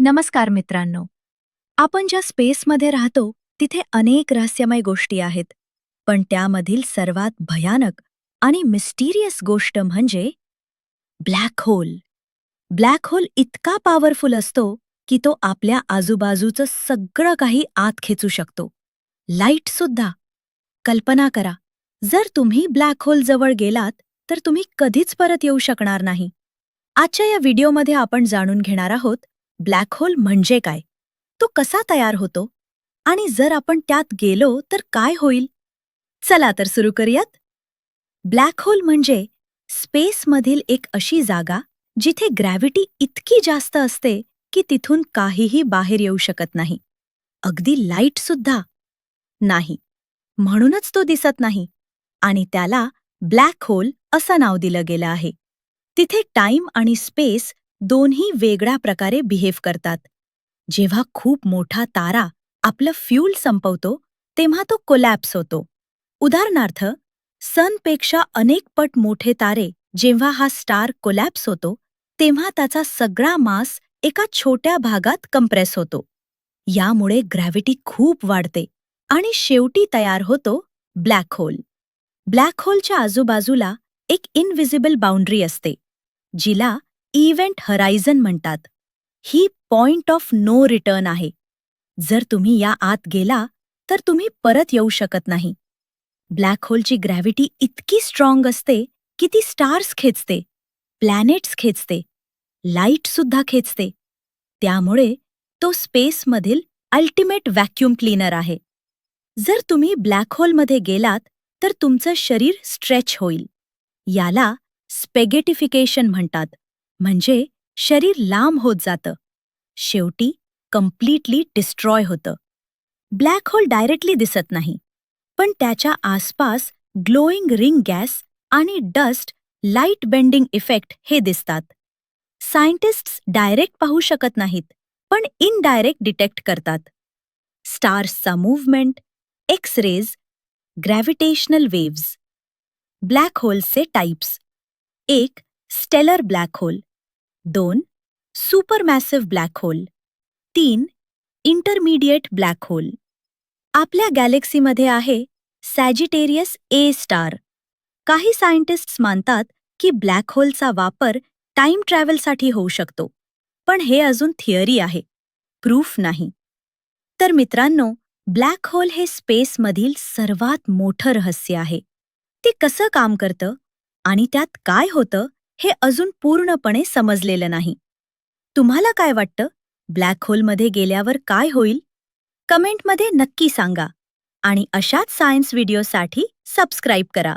नमस्कार मित्रांनो. आपण ज्या स्पेसमध्ये राहतो तिथे अनेक रहस्यमय गोष्टी आहेत. पण त्यामधील सर्वात भयानक आणि मिस्टिरियस गोष्ट म्हणजे ब्लॅक होल. ब्लॅक होल इतका पॉवरफुल असतो की तो आपल्या आजूबाजूचं सगळं काही आत खेचू शकतो. लाईट सुद्धा. कल्पना करा, जर तुम्ही ब्लॅक होल जवळ गेलात तर तुम्ही कधीच परत येऊ शकणार नाही. आजच्या या व्हिडिओमध्ये आपण जाणून घेणार आहोत ब्लॅक होल म्हणजे काय, तो कसा तयार होतो आणि जर आपण त्यात गेलो तर काय होईल. चला तर सुरू करूयात. ब्लॅक होल म्हणजे स्पेसमधील एक अशी जागा जिथे ग्रॅव्हिटी इतकी जास्त असते की तिथून काहीही बाहेर येऊ शकत नाही. अगदी लाईट सुद्धा नाही. म्हणूनच तो दिसत नाही आणि त्याला ब्लॅक होल असं नाव दिलं गेलं आहे. तिथे टाइम आणि स्पेस दोन्ही वेगळ्या प्रकारे बिहेव करतात. जेव्हा खूप मोठा तारा आपलं फ्यूल संपवतो तेव्हा तो कोलॅप्स होतो. उदाहरणार्थ, सनपेक्षा अनेक पट मोठे तारे जेव्हा हा स्टार कोलॅप्स होतो तेव्हा त्याचा सगळा मास एका छोट्या भागात कंप्रेस होतो. यामुळे ग्रॅव्हिटी खूप वाढते आणि शेवटी तयार होतो ब्लॅक होल. ब्लॅक होलच्या आजूबाजूला एक इनव्हिजिबल बाउंड्री असते, जिला इव्हेंट हरायझन म्हणतात. ही पॉइंट ऑफ नो रिटर्न आहे. जर तुम्ही या आत गेला तर तुम्ही परत येऊ शकत नाही. ब्लॅक होलची ग्रॅव्हिटी इतकी स्ट्रॉंग असते की ती स्टार्स खेचते, प्लॅनेट्स खेचते, लाईट सुद्धा खेचते. त्यामुळे तो स्पेसमधील अल्टिमेट व्हॅक्यूम क्लीनर आहे. जर तुम्ही ब्लॅक होलमध्ये गेलात तर तुमचं शरीर स्ट्रेच होईल. याला स्पेगेटिफिकेशन म्हणतात, म्हणजे शरीर लांब होत जातं. शेवटी कम्प्लिटली डिस्ट्रॉय होतं. ब्लॅक होल डायरेक्टली दिसत नाही, पण त्याच्या आसपास ग्लोईंग रिंग गॅस आणि डस्ट लाईट बेंडिंग इफेक्ट हे दिसतात. सायंटिस्ट्स डायरेक्ट पाहू शकत नाहीत, पण इनडायरेक्ट डिटेक्ट करतात. स्टार्सचा movement, X rays, gravitational waves. Black होल्सचे types: 1. Stellar black hole. 2. Supermassive black hole. 3. Intermediate black hole. आपल्या गॅलेक्सीमध्ये आहे सॅजिटेरियस ए स्टार. काही सायंटिस्ट्स मानतात की ब्लॅक होलचा वापर टाइम ट्रॅव्हलसाठी होऊ शकतो, पण हे अजून थिअरी आहे, प्रूफ नाही. तर मित्रांनो, ब्लॅक होल हे स्पेसमधील सर्वात मोठं रहस्य आहे. ते कसं काम करतं आणि त्यात काय होतं हे अजून पूर्णपणे समजलेलं नाही. तुम्हाला काय वाटतं, ब्लॅक होलमध्ये गेल्यावर काय होईल? कमेंटमध्ये नक्की सांगा आणि अशाच सायन्स व्हिडिओसाठी सबस्क्राईब करा.